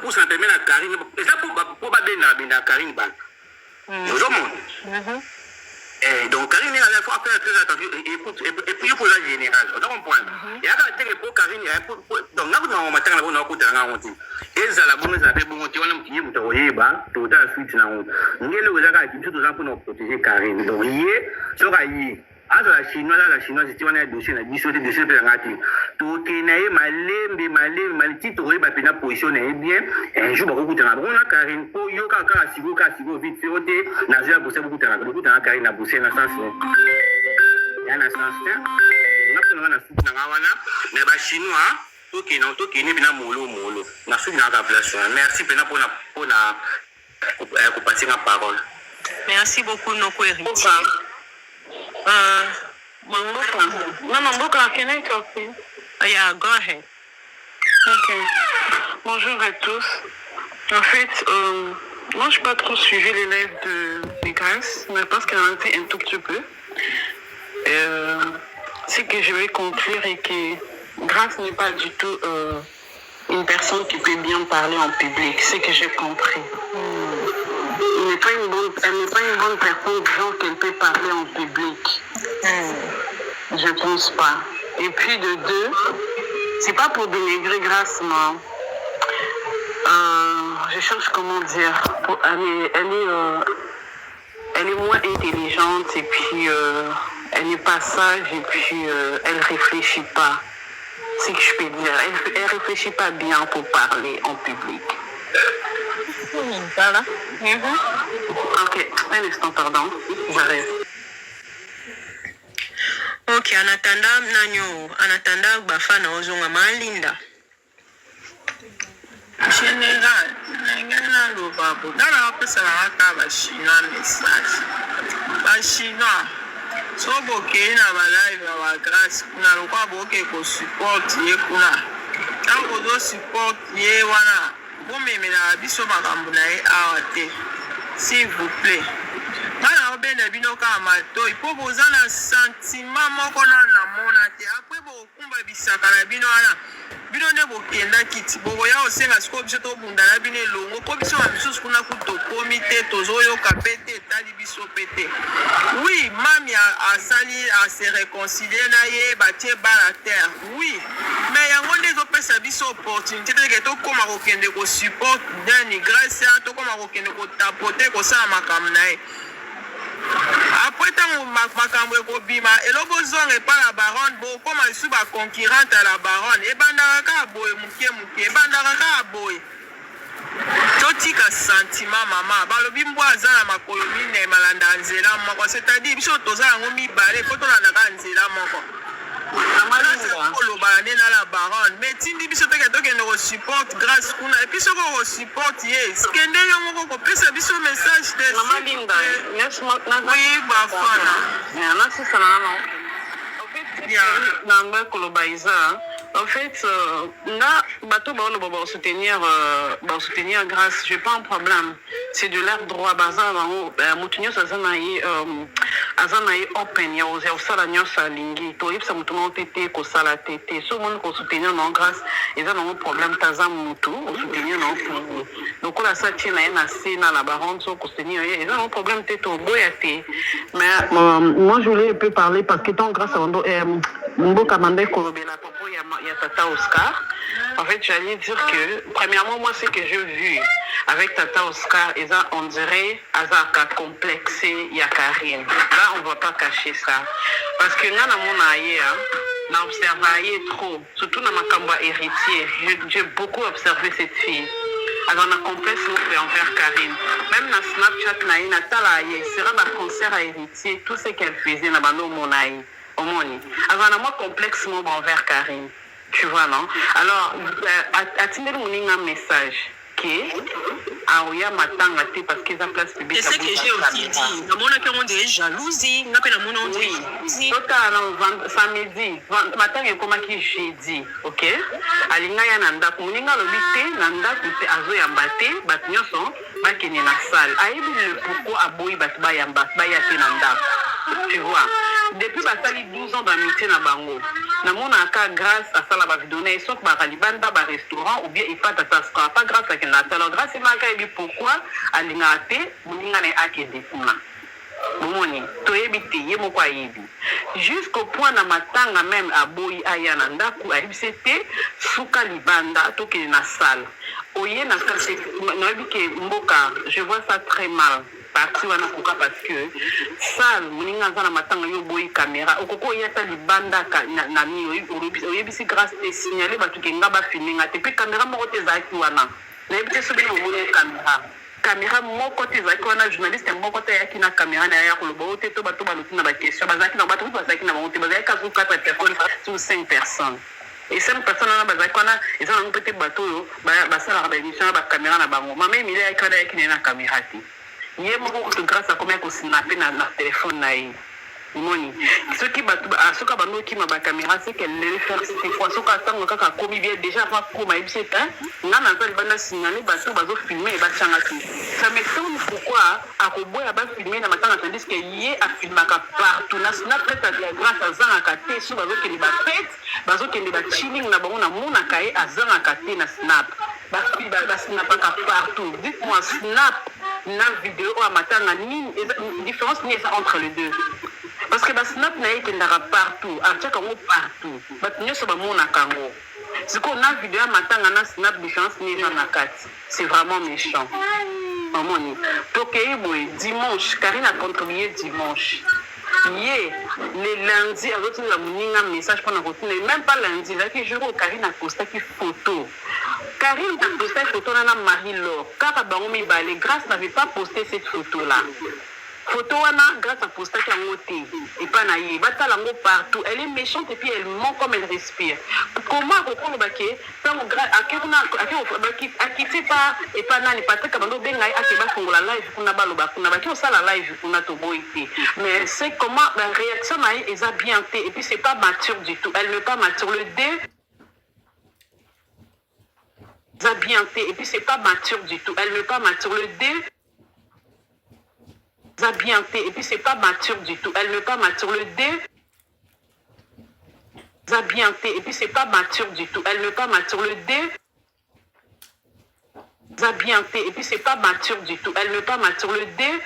pousse na permet la Karine et ça pour pas bien la Karine ban vous monde donc Karine a la fois faire très attention et puis pour la générale on comprend et à la télé pour Karine donc là on matin là on a coûté là on dit et ça la bonne ça fait bon on a petit muto yeba tout à suite na on ngelo vous a qui tout ça pour nous protéger Karine donc yé sera yé à la chinoise si on a dossier na biso de dossier de ngati tout qui na malembe titre ba pena position na bien un jour ba ko kutana bon na Karine po yo ka sigo vite féroté na zia bosse beaucoup tana Karine na bosse na sens ya na sens na na suku na wana mais ba chinois to qui ni bina molo na suku na ka place merci pena pour na passer la parole. Merci beaucoup Noko Héritier. Mamboka, can I talk to you? Yeah, go ahead. Ok. Bonjour à tous. En fait, moi je n'ai pas trop suivi l'élève de Grace, mais parce qu'elle en était un tout petit peu. C'est que je vais conclure et que Grace n'est pas du tout une personne qui peut bien parler en public. C'est que j'ai compris. Elle n'est pas une bonne personne, genre qu'elle peut parler en public. Je pense pas. Et puis de deux, c'est pas pour dénigrer Grace, mais je cherche comment dire. Elle est moins intelligente et puis elle n'est pas sage et puis elle réfléchit pas. C'est ce que je peux dire. Elle réfléchit pas bien pour parler en public. Voilà. Ok, un instant, pardon. J'arrive. Ok, en attendant, Bafana Ozonga Malinda. Général, le babou. Dans la presse, la chinois message. Chinois. So boke na ba live na Grace kuna lokwa boke ko support ye kuna. Tango do support ye wana. Bomemela biso makambo na ye awa te. S'il vous plaît. Bana obene bino ka mato ipo bozana sentiment moko na mona te après bokumba bisaka na bino ana bino ne bokenda kiti boko ya osenga siko biso to bunda na bino longo ko biso ba biso kuna kuto komite tozoyo kapete tali biso pete. Oui, mami a sali a se réconcilier na ye batie bala terre. Oui, mais yango ndezo pesa biso opportunité te to koma ko kende ko support Dani Grace to koma ko kende ko tapoter ko sa makambo na ye. Après tant makambo ekobima eloko zonge pa la baronne bo koma isu ba concurrente à la baronne e bandaka ka boye muke bandaka ka boye totika sentiment mama balobi mbwa azala makolo mine malanda nzela moko c'est-à-dire biso tozala ngo mibale po tolanda ka nzela moko koloba ne na la baronne mais tindi biso teke tokende ko support Grace kuna et puis soko ko support ye skende yo moko ko pesa biso message de Maman Linda, yes, oui bafana merci sana. Namba Kolobaïza. En fait, là, bateau va soutenir Grace, j'ai pas un problème. C'est de leur droit. Baza, Moutinho, Azanaï open, ya osé au salanyo salingi. Toi, ça mouton tété, ko sala tété. Tout le monde ko soutenir non Grace, ils ont un problème. Tazam moutou, au soutenir non. Donc on a ça tient na na la baronne, so ko soutenir. Ils ont un problème tété au boyaté. Mais moi, je voulais un peu parler parce que tant Grace, Mbo Kamande Kolobela Popo, il y a Tata Oscar. En fait, j'allais dire que, premièrement, moi, ce que j'ai vu avec Tata Oscar, on dirait Azaka complexé, il y a Karine. Là, on ne va pas cacher ça. Parce que là, on a observé trop, surtout dans ma camba héritier. J'ai beaucoup observé cette fille. Alors, on a complètement envers Karine. Même dans Snapchat, Nathalie, sera un concert à héritier, tout ce qu'elle faisait, dans mon aïe. Alors, on a moins complexement envers Karine. Tu vois, non? Alors, attendez un message. Aouya matanga te parce qu'ils ont place publique. C'est ce que j'ai aussi dit. Dans mon cas, on dirait jalousie. On appelle mon nom jalousie. Total, samedi, matin, il comme qui jeudi, ok? Alinga ya nanda, kuninga lobite, nanda kute azo yambate, batinyo son, bakene na salle. Aïe, le pourquoi aboui batba yamba, bayate nanda. Tu vois? depuis basali 12 ans d'amitié na bango namona aka grâce asala bavideo na ye soki bakalibanda barestaurant ou bien ifata tasqa pas grâce akenda ata alors grâce emaka yebi pourquoi alingaka te moninga na ye akende kuna bomoni toyebi te ye moko ayebi jusqu'au point na matanga même aboyi aya na ndako ayebisi te suka libanda tokende na sale oye na sale nayebi ke mboka je vois ça très mal parti wana koka parce que sale moninga aza na matanga yo boyi caméra okoko oyata libanda na mio oyebisi grâce te signale bato ke nga bafilme nga te mpe caméra moko te ezalaki wana nayebi te soki na omoni caméra moko te ezalaki wana journaliste moko te ayaki na caméra na ya koloba o te to bato baloti na baquestion bazalaki na bato bazalaki na bango te bazalaki azu 4 personnes sur 5 personnes et 5 personnes wana bazalaki wana eza nango peut-être bato oyo basalaka baémission na bacaméra na bango mama emile ayaki wana ayaki na ye na caméra te ye moko kutu grâce akomi akosinape na telefone na ye moni soki bato soki abandi okima bacaméra c'est qu'elle le faire cette fois soki atango kaka akomi bien déjà avant koma yebisi te nga naza libanda signale bato bazofilme e batianga te ça m'étonne pourquoi akoboya bafilme na matanga tandis que ye afilmaka partout na snap peut-être ya grâce azangaka te so bazokende bafete bazokende bachilling na bango namonaka ye azangaka te na snap basnapaka partout dites-moi snap na vidéo oyo amatanga nini différence nini eza entre les deux parce que basnap na ye ekendaka partout atiaka yango partout bato nyonso bamonaka yango sikoyo na vidéo ya matanga na snap différence nini eza na kati c'est vraiment méchant omoni tokei boye dimanche karine a contribué dimanche ye le lundi azotinela moninga message mpona kotinela même pas lundi ezalaki jour oyo karine apostaki photo Karine a posté une photo na Marie-Laure. Car bango mibale, Grâce n'avait pas posté cette photo-là. Photo wana, Grâce a posté un côté. Et pas naïe. Bata lango partout. Elle est méchante et puis elle ment comme elle respire. Comment on va que tant à quitter pas et pas nani pas que bando benga akeba kongola live kuna baloba kuna ba ki ça la live kuna to boité. Mais c'est comment la réaction naïe est bien et puis c'est pas mature du tout. Elle n'est pas mature le dé. Bien fait et puis c'est pas mature du tout. Elle n'est pas mature le dé. Bien fait et puis c'est pas mature du tout. Elle n'est pas mature le dé. Bien fait et puis c'est pas mature du tout. Elle n'est pas mature le dé. Bien fait et puis c'est pas mature du tout. Elle n'est pas mature le dé.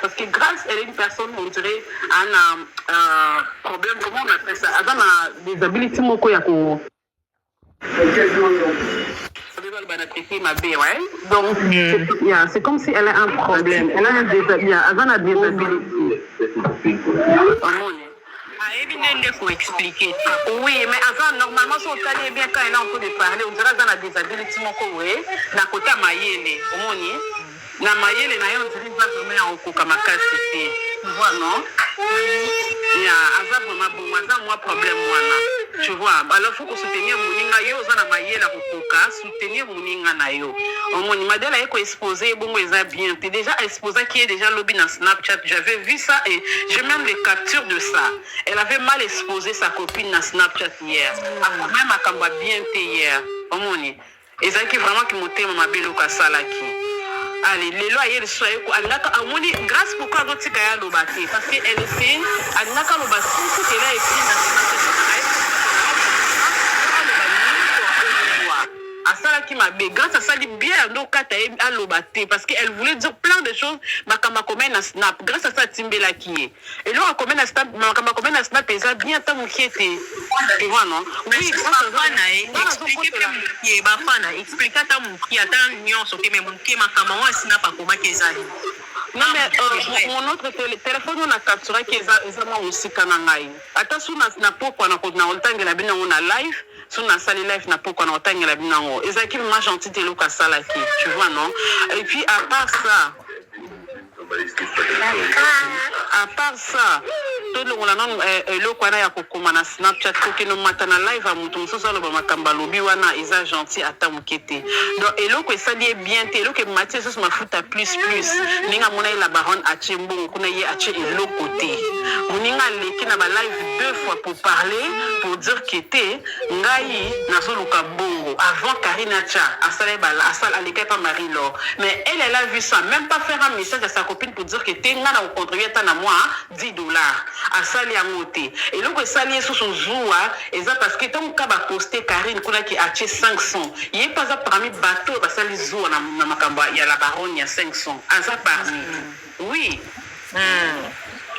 Parce que Grâce, elle est une personne, on dirait, un problème, comment on appelle ça? Elle a des habilités moko yako. Donc, c'est comme si elle a un problème. Elle a un déshabillé. Oui, mais avant, normalement, si on allait bien quand elle a envie de parler, on dirait qu'elle a des habilités. D'un côté, à Mayele, na mayele na yo ndiriza vraiment en kokamakasi te tu vois non ya aza vraiment bon aza moi problème wana tu vois alors faut que soutenir moninga yo za na mayele kokoka soutenir moninga na yo omoni madela eko exposer bongo eza bien t'es déjà exposé qui est déjà lobby dans Snapchat j'avais vu ça et j'ai même les captures de ça elle avait mal exposé sa copine dans Snapchat hier même akamba bien te hier omoni ezaki vraiment qui monter mama beloka salaki. Allez, les lois, elles sont grâce pourquoi d'autres cas l'ont battu parce qu'elle fait elle n'a qu'à le battre tout qu'elle a écrit à ça qui m'a bé grâce à ça dit bien donc à l'obaté parce qu'elle voulait dire plein de choses ma comme na snap grâce à ça Timbela qui est et là on comme na snap ma comme na snap ça bien tant qui était tu vois non oui grâce à ça expliquer qui est ba fana expliquer ta mon qui attend union sauter mais mon qui ma kama wa snap comment que ça non mais mon autre téléphone on a capturé que ça moi aussi kana ngai attention na snap pour na otangela bina on a live sur na salle live na pourquoi na otangela bina on ezaki vraiment gentil de loka salaki tu vois non et puis à part ça tout le monde le kwana ya kokoma na Snapchat ko no matana live a mutu so solo ba makamba lobi wana isa gentil ata mukete donc eloko esali bien te eloko Mathieu so mafuta plus ninga mona la baronne a chembo kuna ye a che eloko te muninga leki na ba live 2 fois pour parler pour dire que te ngai na soluka bongo avant Karina Cha asale bala asale aleka pa Marie-Laure mais elle a vu ça même pas faire un message à sa copine pour dire que te nga na contribuer ta na moi $10 asali yango te eloko esali esusu zuwa eza parce que ntango ka baposte Karine kuna ki atie 500 ye mpe aza parmi bato basali zuwa na makambo ya la baronne ya 500 aza parmi oui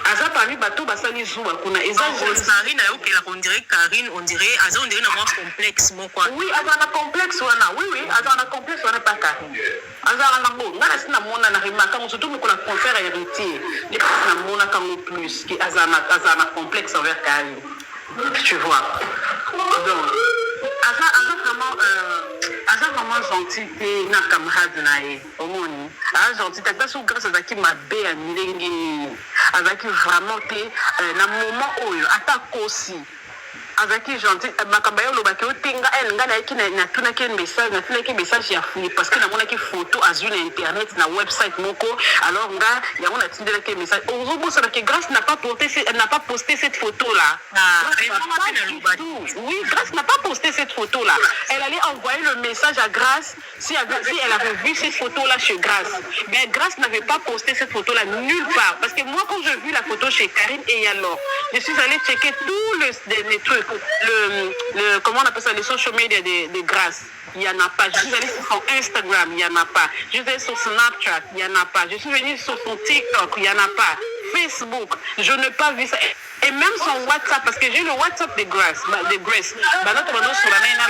aza parmi bato basali zuwa kuna eza Karine ayokela on dirait Karine on dirait na moi complexe moko oui aza na complexe wana oui aza na complexe wana pas Karine aza na ngo ngana sina mona na remarque ngo surtout ko la confère héritier ni pas na mona kango plus qui aza na complexe envers Karine tu vois donc aza vraiment gentil te na camarade na ye omoni aza gentil te parce que grâce azaki mabe ya ndenge azaki vraiment te na moment oyo ata kosi azaki gentil makambo ya olobaki otenga nga nayaki natunaki message ya funi parce que namonaki photo azwi na internet na website moko alors nga yango natindelaki message ozobosanaki Grâce n'a pas posté cette photo là oui Grâce n'a pas posté cette photo là elle allait envoyer le message à Grâce si elle avait vu cette photo là chez Grâce mais Grâce n'avait pas posté cette photo là nulle part parce que moi quand j'ai vu la photo chez Karine et alors je suis allée checker tous les trucs comment on appelle ça, les social media de Grâce, il n'y en a pas. Je suis allée sur son Instagram, il n'y en a pas. Je suis allée sur Snapchat, il n'y en a pas. Je suis venue sur son TikTok, il n'y en a pas. Facebook, je n'ai pas vu ça. Et même son WhatsApp, parce que j'ai le WhatsApp de Grace, sur la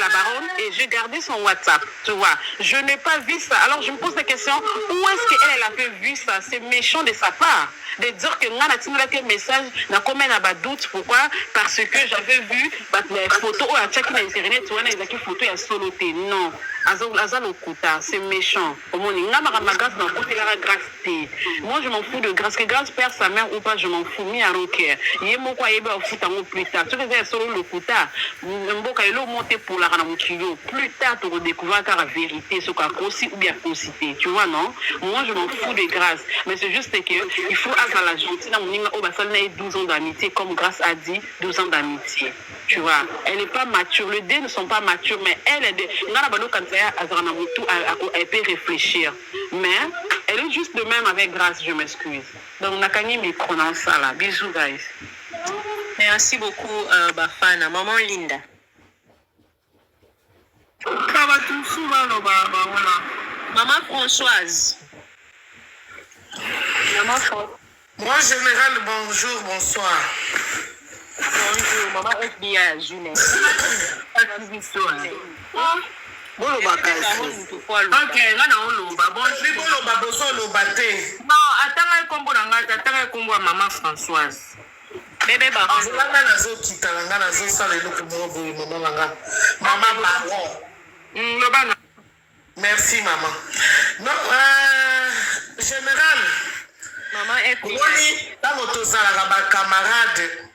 baronne, et j'ai gardé son WhatsApp, tu vois. Je n'ai pas vu ça. Alors je me pose la question, où est-ce qu'elle avait vu ça? C'est méchant de sa part de dire que nga natinela ke message na comme na ba doute. Pourquoi? Parce que j'avais vu les photos à check na internet, tu vois, les photos ya solo te. Non. Aza lokuta, c'est méchant. Omoni nga Grâce na côté la Grâce te. Moi je m'en fous de Grâce, que Grâce perd sa mère ou pas, je m'en fous. Mi aroker. Yé moko yeba fout en plus tard. Tu sais solo lokuta. Mboka elo monter pour la rana mukilo. Plus tard tu redécouvrir la vérité ce qu'a aussi ou bien cité. Tu vois non? Moi je m'en fous de Grâce, mais c'est juste que il faut avoir la gentille na moninga o basal na 12 ans d'amitié comme Grâce a dit, 12 ans d'amitié. Tu vois, elle n'est pas mature, les deux ne sont pas matures, mais elle est de elle peut réfléchir. Mais elle est juste de même avec Grâce, je m'excuse. Donc, Nakani me prononce ça là. Bisous, guys. Merci beaucoup, Bafana. Maman Linda. Maman Françoise. Maman Françoise. Moi, général, bonjour, bonsoir. Bonjour, maman FBI, Juliette. Bolo bakasi. Ok, ngana oloba. Bonjour, bolo baboso lobate. Non, atanga kombo na ngata, atanga kombo ya maman Françoise. Bébé Baron. Nga nazokita nga nazosala eloko moko boye mama nanga. Mama Baron. Lobana. Merci maman. Non, général. Maman FBI. Woni tango tozalaka ba camarade.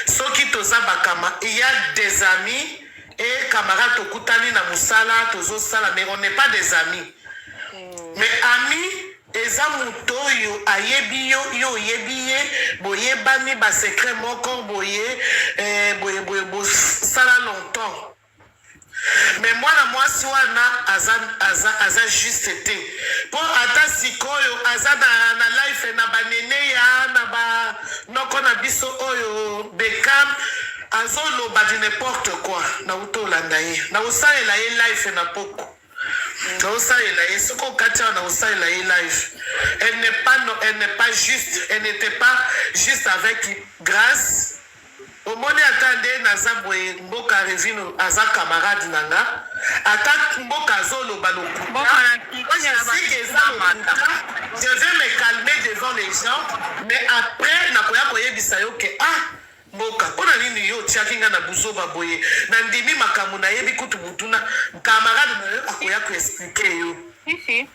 Soki toza bakama, il y a des amis et camarades tokutani na musala tozo sala, mais on n'est pas des amis. Mais amis eza muto yo ayebi yo yebi ye boyebani ba secret moko boye boye sala longtemps. Mais moi si wana aza juste été pour ata sikoyo aza na life na banene ya na ba noko na biso oyo Beckham azolo ba di n'importe quoi na utolanda ye na usalela ye life na poko na usalela ye soko katia na usalela ye life elle n'est pas juste, elle n'était pas juste avec Grâce. Au moment attendez naza boye mboka revino aza camarade nanga ata mboka zolo baloku je vais me calmer devant les gens mais après nakoya koyebisa yo ke mboka pona nini yo tiaki nga na buzoba boye na ndimi makambo na yebi kutu butuna camarade na yo akoya ko expliquer yo Ici.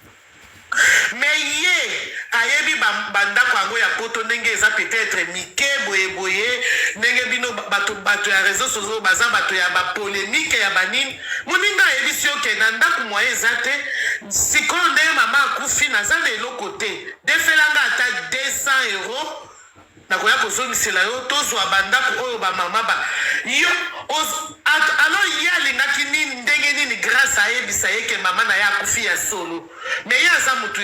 mais ye ayebi bandako yango ya poto ndenge eza peut-être mike boye ndenge bino bato ya réseaux sociaux baza bato ya bapolémique ya banini moninga ayebi si oke na ndako moye eza te sikoyo ndenge mama akufi naza na eloko te defelanga ata 200 € nakoya kozongisela yo tozwa bandako oyo bamama yo alors ye alingaki nini ndenge nini Grâce ayebisa ye ke mama na ye akufi ya solo mais ye aza mutu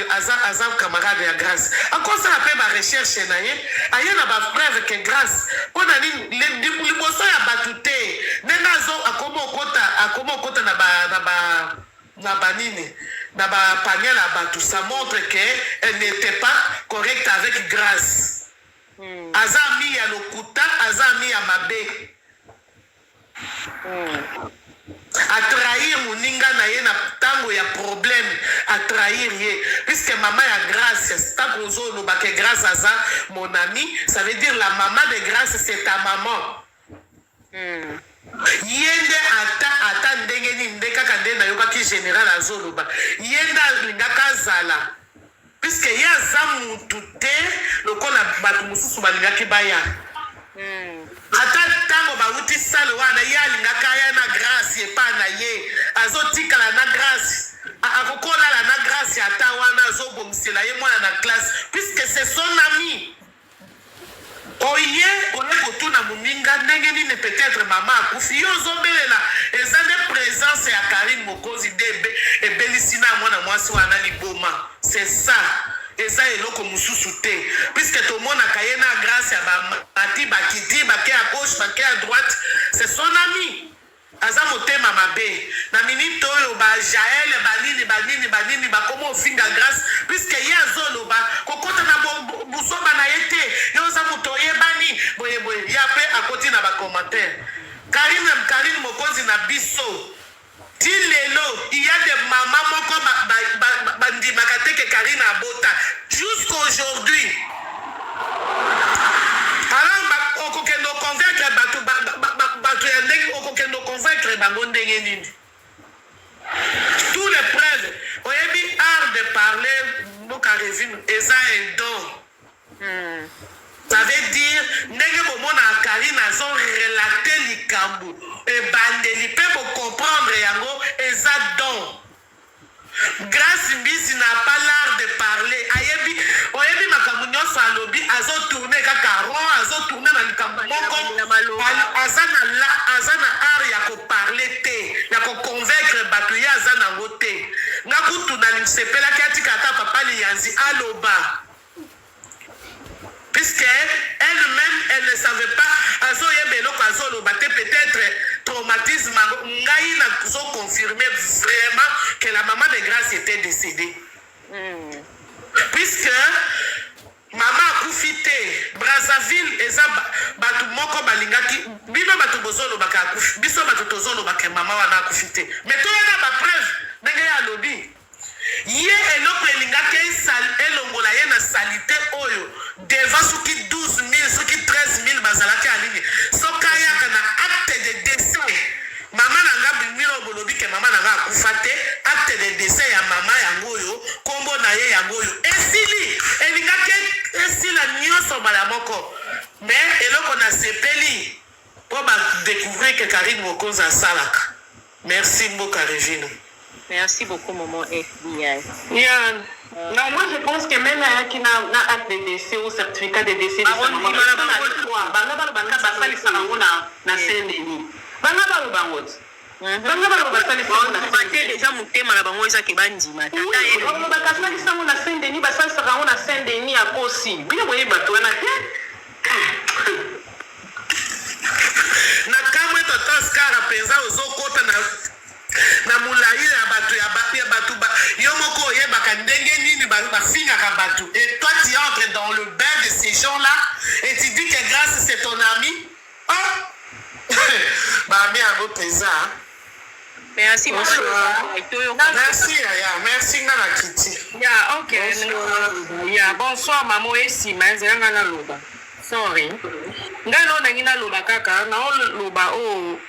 aza camarade ya Grâce akosala mpe barecherche na ye aye na bapreuve ke Grâce mpo na nini liboso ya bato te ndenge akoma okota na banini na bapaniel ya bato ça montre que elle n'était pas correcte avec Grâce aza mi ya lokuta aza mi ya mabe atrahir moninga na ye na ntango ya problème atrahir ye puisque mama ya Grâce ntango ozoloba ke Grâce aza mon ami ça veut dire la maman de Grâce c'est ta maman yende ata ndenge nini nde kaka nde nayokaki général azoloba yende alingaka azala puisque ye aza mutu te lokola bato mosusu balingaki baya ata ntango bauti sale wana ye alingaka aya na Grâce epa na ye azotikala na Grâce akokolala na Grâce ata wana azobongisela ye mwana na classe puisque c'est son ami oye kotuna moninga ndenge nini peut-être mama akufi yo ozombelela eza nde présence ya Karine Mokonzi nde ebelisi na mwana mwasi wana liboma c'est ça eza eloko mosusu te puisque tomonaka ye na Grâce ya bamati bakiti bake à gauche bake à droite c'est son ami aza motema mabe na minute oyo bajaele banini bakoma ofinga Grâce puisque ye azoloba kokota na busoba na ye te ye oza moto oyebani boyeboye ye ape akoti na bacommentaire Karine Mokonzi na biso ti lelo il y a des mamans moko bandimaka te ke Karine abota jusqu'aujourd'hui alors okokende oconvaincre bato ya ndenge okokende oconvaincre bango ndenge nini tous les preuves oyebi art de parler mboka revine eza un don ça veut dire ndenge bomona Karine azo relate likambo ebandeli mpe bocomprendre yango eza don Grâce Mbisi n'a pas l'art de parler oyebi makambo nyonso alobi azotourne kaka rond azotourne na likambo moko aza na art ya koparle te ya koconvaincre bato ye aza nango te nga kutu na lisepelaki atika ata papa liyanzi aloba puisque elle-même elle ne savait pas azoyeba eloko azoloba te peut-être traumatisme ngai nazo confirmer vraiment que la maman de Grâce était décédée puisque maman akufi te Brazzaville eza bato moko balingaki bino bato bozolobaka akufi biso bato tozolobaka mama wana akufi te mais toyena bapreuve ndenge ya lobi ye eloko elingaki elongola ye na salite oyo devant soki 12 000 soki 13 000 bazalaki alingi soki ayaka na acte de décès mama nanga bimino bolobi ke mama nanga akufa te acte de décès ya mama yango oyo kombo na ye yango oyo esili elingaki esila nyonso mbala moko mais eloko na sepeli mpo badécouvrir ke Karine Mokonzi asalaka merci mboka Regine. Merci beaucoup, maman FBI. Yeah. Non, moi je pense que même qui n'a acte de décès ou certificat de décès de sa maman, déjà motema na bango ezaki bandima bakasalisango na Saint-Denis basalisakango na Saint-Denis ya kosi bino boye bato wana te na kamwe totaskara mpenza ozokota na mulayi ya bato yo moko oyebaka ndenge nini bafingaka bato et toi tu entres dans le bain de ces gens là et tu dis que Grâce c'est ton ami bami yango mpenza merci merci nga na kiti ya ok ya bonsoir maman esima nzela na loba sorry ngai lo nangi na loba kaka na loba o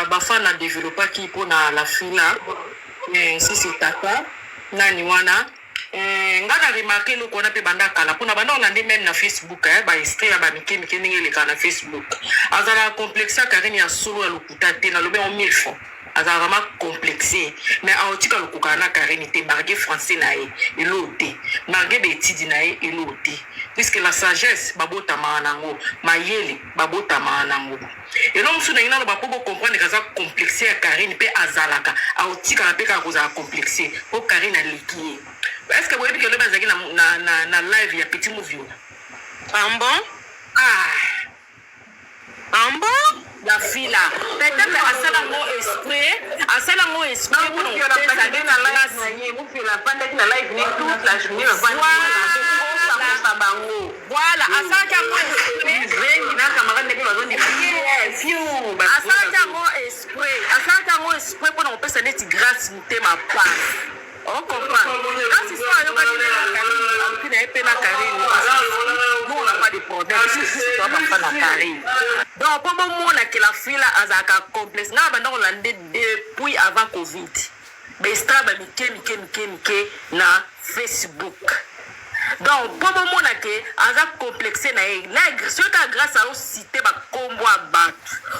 bafana développaki mpona la fila si c'est tata nani wana nga na remarqué loko wana mpe banda kala mpona banda olande même na Facebook baestre ya bamike mike ndenge eleka na Facebook azalaka complexe ya karine ya solo ya lokuta te nalobi en 1000 fois azalaka vraiment complexe mais aotika lokokaka na karine te marge français na ye elo te marge baetidi na ye elo te puisque la sagesse babotamaka nango mayele babotamaka nango elo mosusu na ngi naloba mpo bocomprendre kaza complexe ya karine mpe azalaka aotikaka mpe kaka kozala complexe mpo karine aleki ye. Est-ce que vous avez dit que le bazaki na live ya petit movie là? Bon? Bon? La fille là. Peut-être à ça la mo esprit pour nous faire la live na vous faire la pandémie na live ni toute la journée va voilà, à ça qu'il y a mon esprit, na camarade ne peut pas dire à ça qu'il y a mon esprit pour nous faire cette grâce ni ma part. On comprend. Là, si ça, on n'a pas de problème. Donc, pour le moment, la fille a un complexe. Nous avons depuis avant Covid. Mais c'est na Facebook. Donc, pour le moment, on a complexé. Ce qui grâce à cité combo à battre.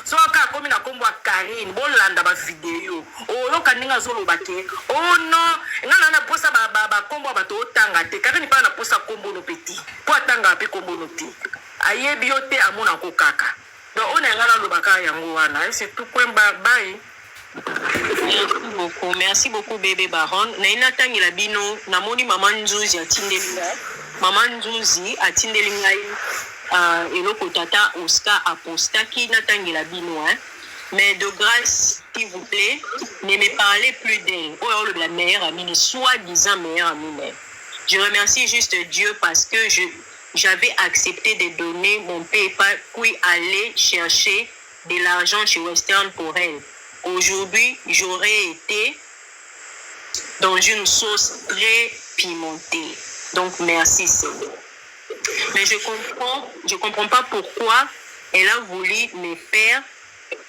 Ce qui a commis na combo à Karine. Bon, landa ba vidéo. Oh, yo kaninga zolo bake. Oh non, nga na posa ba combo à bato tanga te. Karine pas na posa combo no petit. Po tanga pe combo no ti. Aye biote amona ko kaka. Donc, on a ngala lo baka yango wana. C'est tout point bye. Merci beaucoup bébé Baron. Naina tangi la bino namoni maman Nzuzi atindelinga. Maman Nzuzi atindelinga eloko tata Oscar apostaki na tangi la bino mais de grâce s'il vous plaît ne me parlez plus d'elle. Oh la meilleure amie, soi-disant meilleure amie. Je remercie juste Dieu parce que j'avais accepté de donner mon PayPal puis aller chercher de l'argent chez Western pour elle. Aujourd'hui, j'aurais été dans une sauce très pimentée. Donc, merci Seigneur. Mais je comprends pas pourquoi elle a voulu me faire ...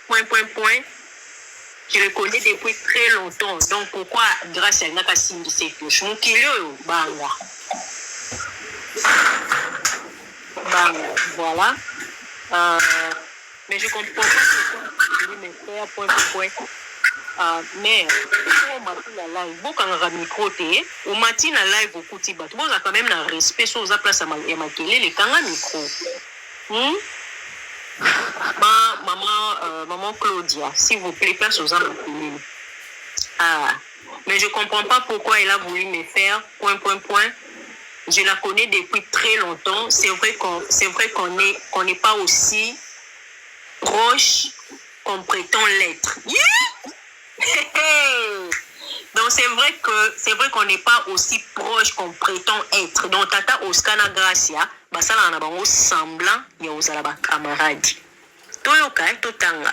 Je le connais depuis très longtemps. Donc, pourquoi grâce à elle n'a pas signé cette touche? Mon kilo, banga. Voilà. Mais je comprends pas pourquoi me faire mais on m'a dit la live beaucoup en micro té on m'a dit la live au kuti bat bon quand même na respect sur la place à ma les kanga micro maman Claudia s'il vous plaît place aux amis mais je comprends pas pourquoi elle a voulu me faire ... Je la connais depuis très longtemps. C'est vrai qu'on n'est pas aussi proche qu'on prétend l'être. Donc c'est vrai qu'on n'est pas aussi proche qu'on prétend être. Donc tata Oscar Gracia, basala na bango semblant ya osala ba camarade. Toyoka totanga.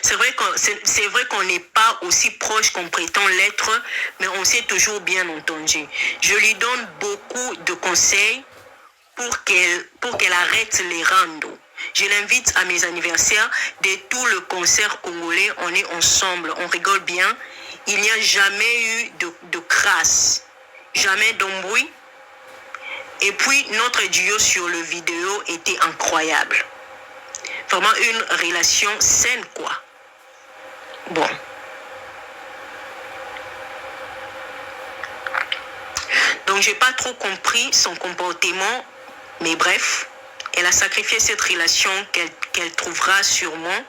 C'est vrai qu'on n'est pas aussi proche qu'on prétend l'être, mais on s'est toujours bien entendu. Je lui donne beaucoup de conseils pour qu'elle arrête les randos. Je l'invite à mes anniversaires de tout le concert congolais. On est ensemble, on rigole bien. Il n'y a jamais eu de crasse, jamais d'embrouille. Et puis notre duo sur le vidéo était incroyable. Vraiment une relation saine, quoi. Bon. Donc, j'ai pas trop compris son comportement, mais bref, elle a sacrifié cette relation qu'elle trouvera sûrement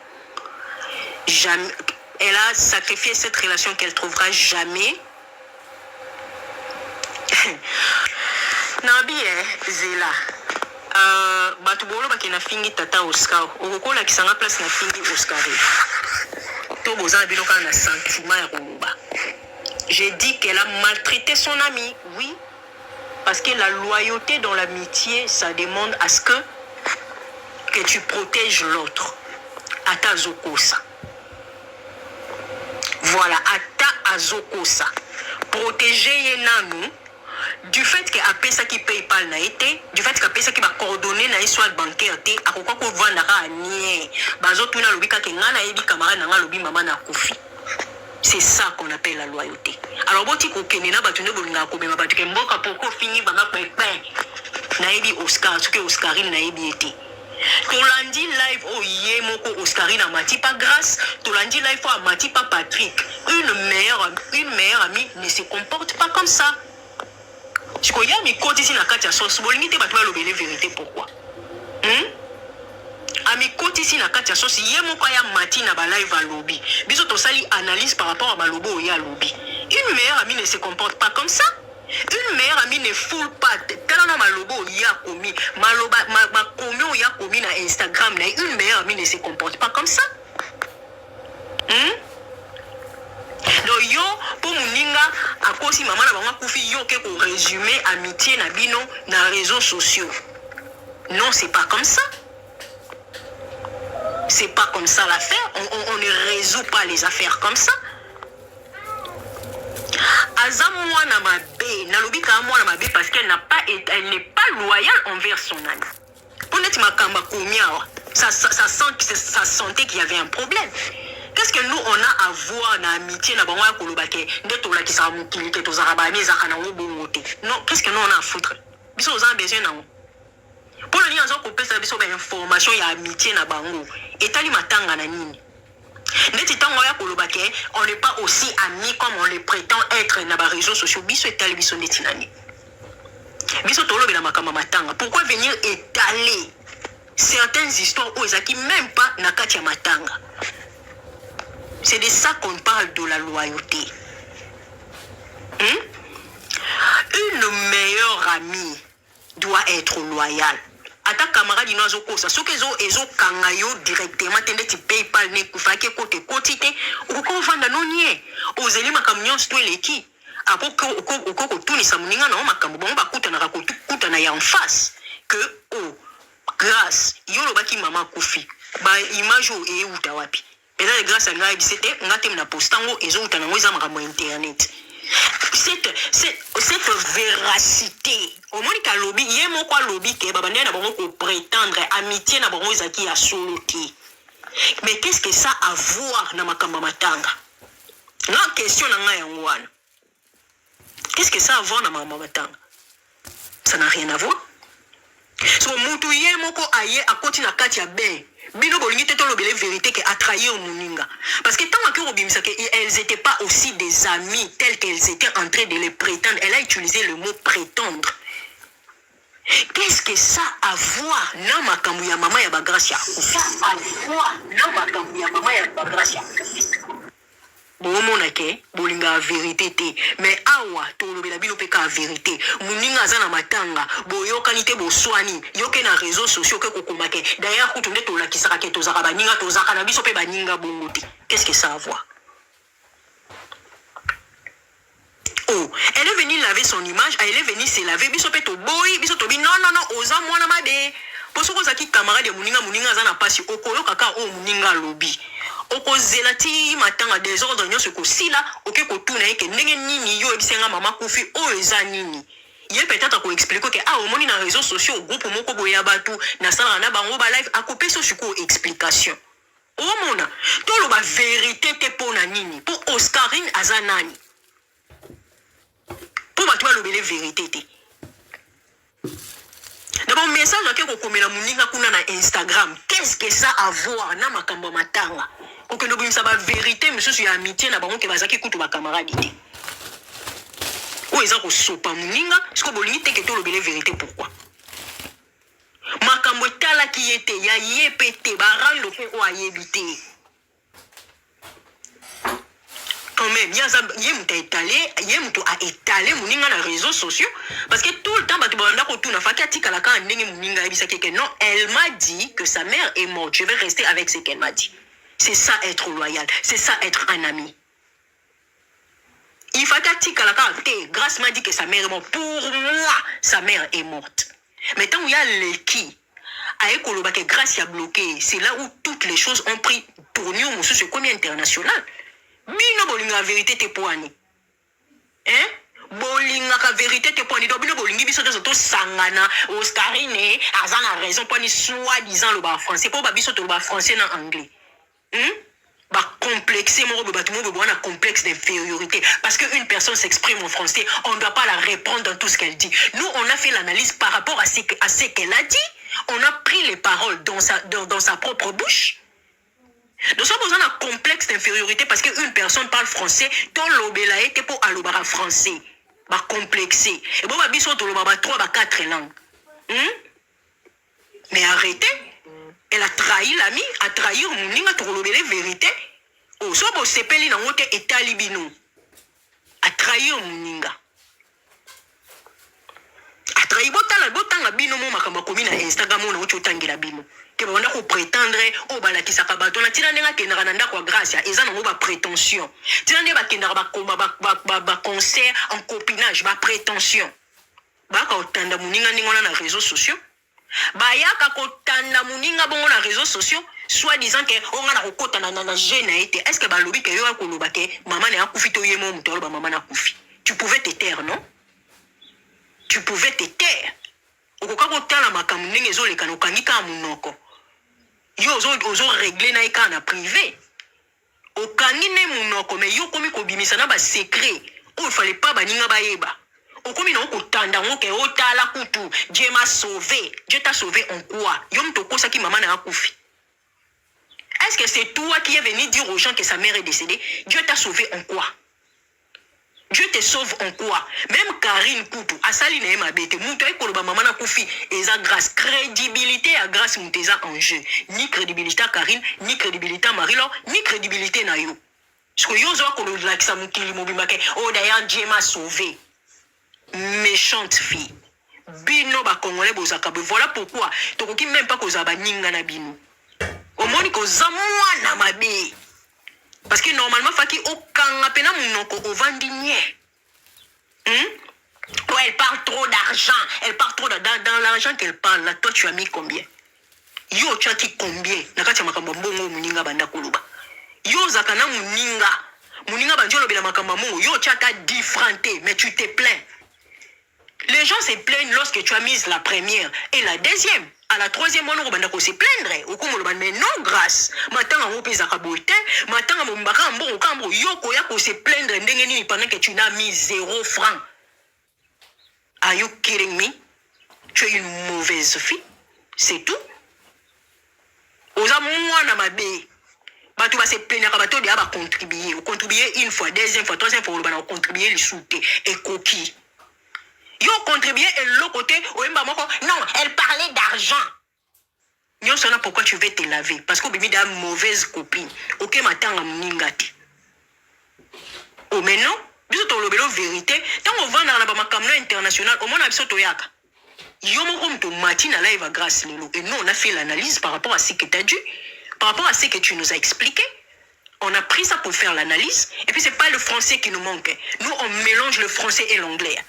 jamais. Elle a sacrifié cette relation qu'elle trouvera jamais. Nabi, Zéla. Batubolo bakena fingi tata Oscar. Okokola kisanga place na fingi Oscar. To bozana biloka na sentiment ya koloba. J'ai dit qu'elle a maltraité son ami, oui. Parce que la loyauté dans l'amitié, ça demande à ce que tu protèges l'autre. Ata azokosa. Voilà, ata azokosa. Protéger yenanu. Du fait que apesa qui paye pas na été, du fait que apesa qui va coordonner na histoire bancaire té, akokwa ko vanda ka nie. Bazo tuna lobika ke ngana yebi camarade na lobi mama na kufi. C'est ça qu'on appelle la loyauté. Alors, boti ko kenena batunde bolinga ko bema batuke mboka poko fini banga kwekwe. Naebi Oscar, tuke Oscarine naebi ete. Tolandi live o ye moko Oscarine amati pas grâce, tolandi live o amati pas Patrick. Une meilleure amie ne se comporte pas comme ça. Je crois ya mi koti si na kati ya sauce bolingi te batwa lobele vérité pourquoi? Ami koti si na kati ya sauce ye moko ya mati na ba live à lobby. Biso to sali analyse par rapport à malobo ya lobby. Une meilleure amie ne se comporte pas comme ça. Une meilleure amie ne foule pas. Tellement malobo ya komi, maloba ma komi ya komi na Instagram na une meilleure amie ne se comporte pas comme ça. Donc yo pour muninga akosi maman na bango kufi yo ke ko résumer amitié na bino na réseaux sociaux. Non, c'est pas comme ça. C'est pas comme ça l'affaire. On ne résout pas les affaires comme ça. Azamwa na mabe, nalobika mwa na mabe parce qu'elle n'est pas loyale envers son ami. Honnêtement, makamba komiawa, ça sentait qu'il y avait un problème. Qu'est-ce que nous on a à voir na amitié na bango kolobake ndeto la kisa mukili ke tozaraba mi zakana ngobongote. Non, qu'est-ce que nous on a à foutre? Biso ozan besoin na. Pour le lien ko pesa biso ba information ya amitié na bango. Etali matanga na nini? Neti tango ya kolobake, on n'est pas aussi amis comme on le prétend être na ba réseaux sociaux. Biso etali biso neti nani. Biso tolo bela makama matanga. Pourquoi venir étaler certaines histoires où ezaki même pas na kati ya matanga? C'est de ça qu'on parle de la loyauté. Une meilleure amie doit être loyale. Ata camarade ino azokosa soki ezo kangayo directement tende ti PayPal ne kufake kote kotite uko vanda nonie ozeli makamnyon sto eleki ako kotunisa muninga na makambo bongo bakuta na rakotukuta na ya en face que grâce yo lobaki mama kufi ba image o e uta wapi peut-être grâce à ngai bisete ngate na postango ezo uta na ngoza makambo internet. Cette véracité au moins ka lobby yé mon quoi lobby ke babande na bango ko prétendre amitié na bango ezaki ya soloki. Mais qu'est-ce que ça a à voir na makamba matanga? Non, question na ngai ngwana. Qu'est-ce que ça a à voir na makamba matanga? Ça n'a rien à voir. So mutu yé moko aye akoti na kati ya ben. Bino bolingi te tolobele vérité que a trahi au muninga. Parce que tant que Robimisa elles n'étaient pas aussi des amies telles qu'elles étaient en train de les prétendre. Elle a utilisé le mot prétendre. Qu'est-ce que ça a à voir na makambu ya mama ya bagracia? Ça a à voir na makambu ya mama ya bagracia. Bomona ke bolinga vérité te mais awa tolobela bino pe ka vérité muninga azana matanga boyokani te boswani yoke na réseaux sociaux ke kokomake d'ailleurs kutunde tolakisaka ke tozaka baninga tozaka na biso pe baninga bongo te. Qu'est-ce que ça a à voir? Oh, elle est venue laver son image, elle est venue se laver biso pe to boy biso to bi non oza mwana mabe poso ko zaki camarade muninga azana pasi okoyo kaka o muninga lobi oko zelati matanga désordre nyo se ko sila oke ko tuna ke ndenge nini yo ebisenga mama kufi o eza nini ye peut-être ko expliquer que au moni na réseaux sociaux groupe moko boya batu na sala na bango ba live akopé so suko explication o mona to lo ba vérité te pona nini pour Oscarine azanani pour batwa lo bele vérité te. D'abord message ake ko komela muninga kuna na Instagram, qu'est-ce que ça a à voir na makambo matanga? Ok, nous avons la vérité, monsieur, sur l'amitié, nous avons que kutu ba camarade. Ou ils ont sopa muninga, ce que bolini te que to le vérité pourquoi? Makambo tala qui était ya yepete barando ke o ayebite. Quand même, yemto a étalé muninga na réseaux sociaux parce que tout le temps batu banda ko tuna fakati kala ka ndenge muninga ebisa keke non, elle m'a dit que sa mère est morte. Je vais rester avec ce qu'elle m'a dit. C'est ça être loyal, c'est ça être un ami. Il faut que grâce m'a dit que sa mère est morte. Pour moi, sa mère est morte. Mais tant qu'il y a l'équipe, que grâce a bloqué, c'est là où toutes les choses ont pris tournure au sur combien international. Bino bolinga vérité te poani. Hein? Bolinga ka vérité te poani. Donc bino bolingi biso to sangana Oscarine azana raison poani soi-disant le bas français pour biso to le bas français en anglais. complexer un complexe d'infériorité parce qu'une personne s'exprime en français, on ne doit pas la répondre dans tout ce qu'elle dit. Nous, on a fait l'analyse par rapport à ce qu'elle a dit. On a pris les paroles dans sa propre bouche. Nous sommes dans un complexe d'infériorité parce qu'une personne parle français, ton l'obéla était pour alobara français. Complexé. Et bon, biso to l'obara 3-4 langues. Mais arrêtez. Elle a trahi l'ami, a trahi mon to l'obéla vérité. Oh, so bo sepeli na ngote etali bino. A trahi mon a trahi botanga bino mo makamba komi na Instagram na ocho tangela bino. Que on a prétendre au balakisa kabato na tina nenga kenaka na ndako grâce eza na ba prétention. Tina ne ba kendaka ba concert en copinage ba prétention. Ba ka otanda muninga ningona na réseaux sociaux. Ba yaka kotanda muninga bongo na réseaux sociaux. Soit disant que on a kokota na jeune été. Est-ce que ba lobi ke yo akoloba ke maman ne akufi to yemo mutolo ba maman na kufi. Tu pouvais te taire, non? Tu pouvais te taire. Okoka kotala makamu ndenge ezoleka no kangika munoko. Yo ozo régler na eka na privé. Okangi ne munoko mais yo komi kobimisa na ba secret. Il fallait pas baninga bayeba. Okomi na okotanda ngoke otala kutu. Dieu m'a sauvé. Dieu t'a sauvé en quoi? Yo mtoko saki maman na akufi. Est-ce que c'est toi qui es venu dire aux gens que sa mère est décédée? Dieu t'a sauvé en quoi? Dieu te sauve en quoi? Même Karine Koutou, Asali ne ma bête, Moutoy Koloba Mamana Koufi, eza grâce, crédibilité à grâce Mouteza en jeu. Ni crédibilité à Karine, ni crédibilité à Marilo, ni crédibilité na yo. Parce que yo zo kolo lakisa mukili mobimake, oh d'ailleurs Dieu m'a sauvé. Méchante fille. Bino ba Congolais bozakabe. Voilà pourquoi. Tokoki même pas kozaba ninga na bino. Omoni kozamwa na mabe. Parce que normalement, faki okanga pena munoko ovandinye. Oh, elle parle trop d'argent. Elle parle trop dans l'argent qu'elle parle. Là, toi, tu as mis combien? Yo, tu as mis combien? Nakati makambo mbongo muninga banda kuluba. Yo, zakana muninga. Muninga banjolo bela makambo mbongo. Yo, tu as diffranté, mais tu te plains. Les gens se plaignent lorsque tu as mis la première et la deuxième. À la troisième, on va se plaindre. Mais non, grâce. Maintenant, on peut se Maintenant, on va se plaindre pendant que tu n'as mis 0 francs. Are you kidding me? Tu es une mauvaise fille. C'est tout. Aux amours, on a tu vas se plaindre quand tu vas contribuer. Ou contribuer une fois, deuxième fois, troisième fois, on va contribuer les sous-té et coquilles. Yo contribué et l'autre côté, non, elle parlait d'argent. Yo sona pourquoi tu veux te laver? Parce que bébé a une mauvaise copine. Ok, maintenant, mningati. Oh, mais non, biso to lobelo vérité. Tant on va dans la makamno international, au moins on a biso to yaka. Yo mo to matin live à grâce lelo. Et nous on a fait l'analyse par rapport à ce que tu as dit, par rapport à ce que tu nous as expliqué. On a pris ça pour faire l'analyse. Et puis c'est pas le français qui nous manque. Nous on mélange le français et l'anglais.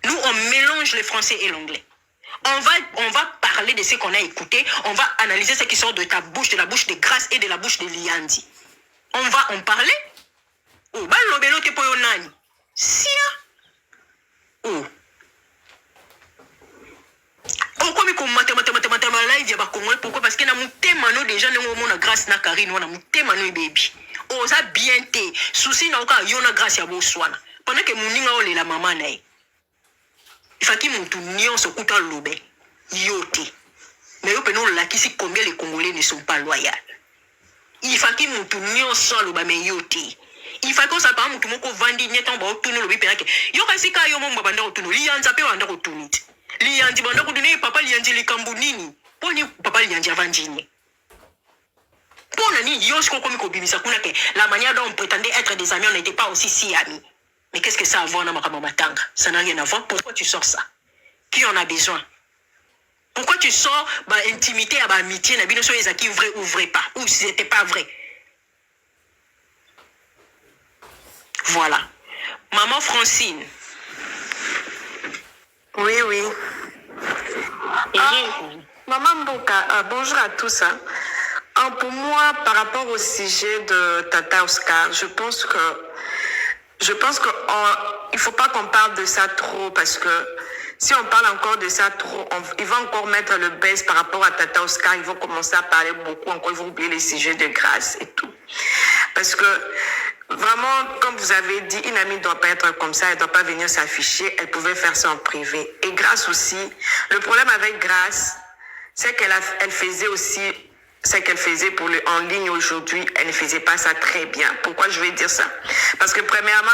Nous, on mélange le français et l'anglais. On va parler de ce qu'on a écouté. On va analyser ce qui sort de ta bouche, de la bouche de Grâce et de la bouche de Liandi. On va en parler. Oh, bah, l'obélo te po yonani. Si, oh. Oh, comme il y live, pourquoi? Parce que na moutemano déjà, nous avons grâce na Karine, on a moutemano baby. Oh, ça bien té. Souci na oka yona grâce ya boswana. Pendant que mouninga ole la maman na il faut qu'il monte se coûte l'obé. Yoté. Mais yo penon là qui si combien les Congolais ne sont pas loyaux. Il faut qu'il monte sans l'obé mais yoté. Il faut qu'on s'appelle monte moko vandi nyetan ba otuno l'obé penake. Yo kasi ka yo mo banda otuno. Lianza pe wanda otunit. Lianzi banda ko donner papa lianzi likambu nini. Poni papa lianzi avandini. Pona ni yo sko komi ko bimisa kuna ke la manière dont on prétendait être des amis on n'était pas aussi si amis. Mais qu'est-ce que ça a à voir dans ma tanga? Ça n'a rien à voir. Pourquoi tu sors ça? Qui en a besoin? Pourquoi tu sors intimité à amitié? N'a bien sûr qui vrai ou vrai pas? Ou si c'était pas vrai? Voilà. Maman Francine. Oui. Maman Mboka, bonjour à tous. Pour moi, par rapport au sujet de Tata Oscar, je pense qu'il ne faut pas qu'on parle de ça trop parce que si on parle encore de ça trop, ils vont encore mettre le baisse par rapport à Tata Oscar, ils vont commencer à parler beaucoup, encore ils vont oublier les sujets de grâce et tout. Parce que vraiment, comme vous avez dit, une amie ne doit pas être comme ça, elle ne doit pas venir s'afficher, elle pouvait faire ça en privé. Et Grace aussi, le problème avec Grace, c'est qu'elle faisait aussi ce qu'elle faisait en ligne aujourd'hui, elle ne faisait pas ça très bien. Pourquoi je vais dire ça? Parce que premièrement,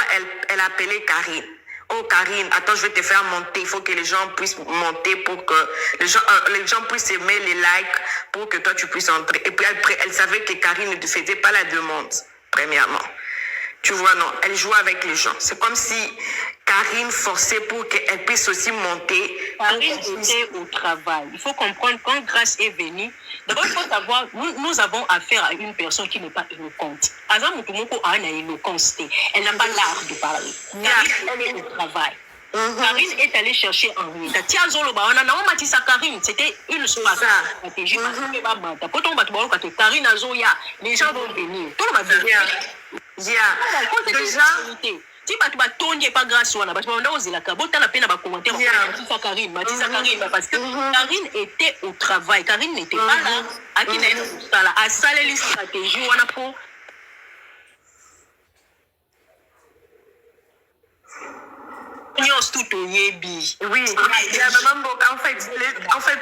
elle appelait Karine. Oh Karine, attends, je vais te faire monter. Il faut que les gens puissent monter pour que les gens puissent aimer les likes pour que toi tu puisses entrer. Et puis elle savait que Karine ne faisait pas la demande, premièrement. Tu vois, non, elle jouait avec les gens. C'est comme si Karine forçait pour qu'elle puisse aussi monter. Karine était au travail. Il faut comprendre, quand Grace est venue, d'abord il faut savoir, nous avons affaire à une personne qui n'est pas éloquente. Azam Mutumoko a une éloquence. Elle n'a pas l'art de parler. Karine, elle est au travail. Karine est allée chercher Henri. C'était une stratégie. Karine Azoya, les gens vont venir. Tout le monde va venir. Déjà, si tu vas tourner pas grâce à la parce que Karine était au travail. Karine n'était pas là. À qui n'a pas là. À ça les stratégies on a pour. Oui, il y a vraiment en fait,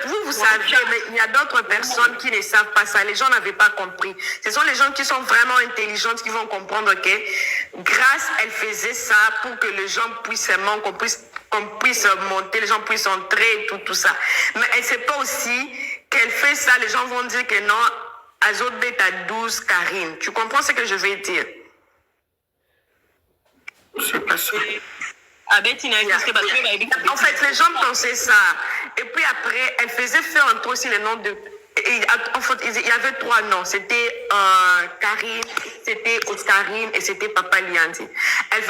vous savez, mais il y a d'autres personnes qui ne savent pas ça. Les gens n'avaient pas compris. Ce sont les gens qui sont vraiment intelligentes qui vont comprendre que Grace, elle faisait ça pour que les gens puissent qu'on puisse monter, les gens puissent entrer et tout ça. Mais elle ne sait pas aussi qu'elle fait ça. Les gens vont dire que non, Azot Beta 12, Karine. Tu comprends ce que je vais dire? C'est pas ça. En fait, les gens pensaient ça. Et puis après, elle faisait faire entrer aussi les noms de... En fait, il y avait 3 noms. C'était Karine, c'était Oscarine et c'était Papa Lianti. Elle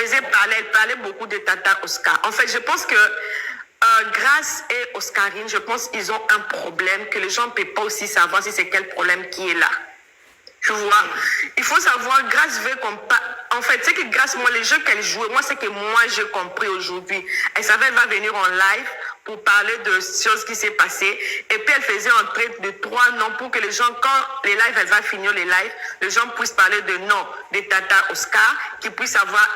parlait beaucoup de Tata Oscar. En fait, je pense que Grace et Oscarine, je pense qu'ils ont un problème que les gens ne peuvent pas aussi savoir si c'est quel problème qui est là. Tu vois, il faut savoir, Grace veut qu'on parle. En fait, c'est que Grace, moi, les jeux qu'elle jouait, moi, c'est que moi, j'ai compris aujourd'hui. Elle savait, elle va venir en live pour parler de choses qui s'est passées. Et puis, elle faisait entrer de 3 noms pour que les gens, quand les lives, elle va finir les lives, les gens puissent parler de noms de Tata Oscar, qu'ils puissent avoir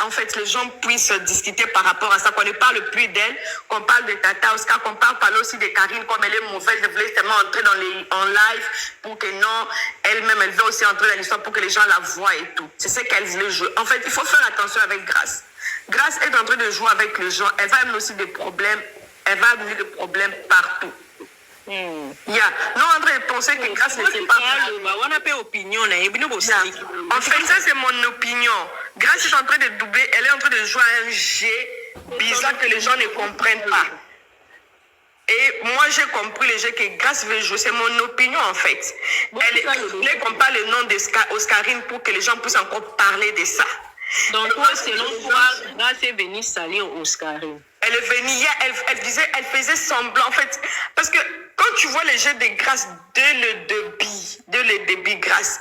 en fait, les gens puissent discuter par rapport à ça, qu'on ne parle plus d'elle, qu'on parle de Tata Oscar, qu'on parle aussi de Karine, comme elle est mauvaise, elle voulait tellement entrer en live pour que non, elle-même, elle veut aussi entrer dans l'histoire pour que les gens la voient et tout. C'est ce qu'elle voulait jouer. En fait, il faut faire attention avec Grace. Grace est en train de jouer avec les gens. Elle va amener aussi des problèmes. Elle va amener des problèmes partout. Non, en train de penser que Grace ne sait pas. En fait, ça c'est mon opinion. Grace est en train de doubler, elle est en train de jouer à un jeu bizarre que les gens ne comprennent pas. Et moi j'ai compris le jeu que Grace veut jouer, c'est mon opinion en fait. Elle voulait qu'on parle le nom d'Oscarine pour que les gens puissent encore parler de ça. Donc toi, selon toi, Grace est venue salir Oscarine. Elle est venue hier, elle faisait semblant en fait. Parce que quand tu vois les jeux de Grace dès le début, Grace,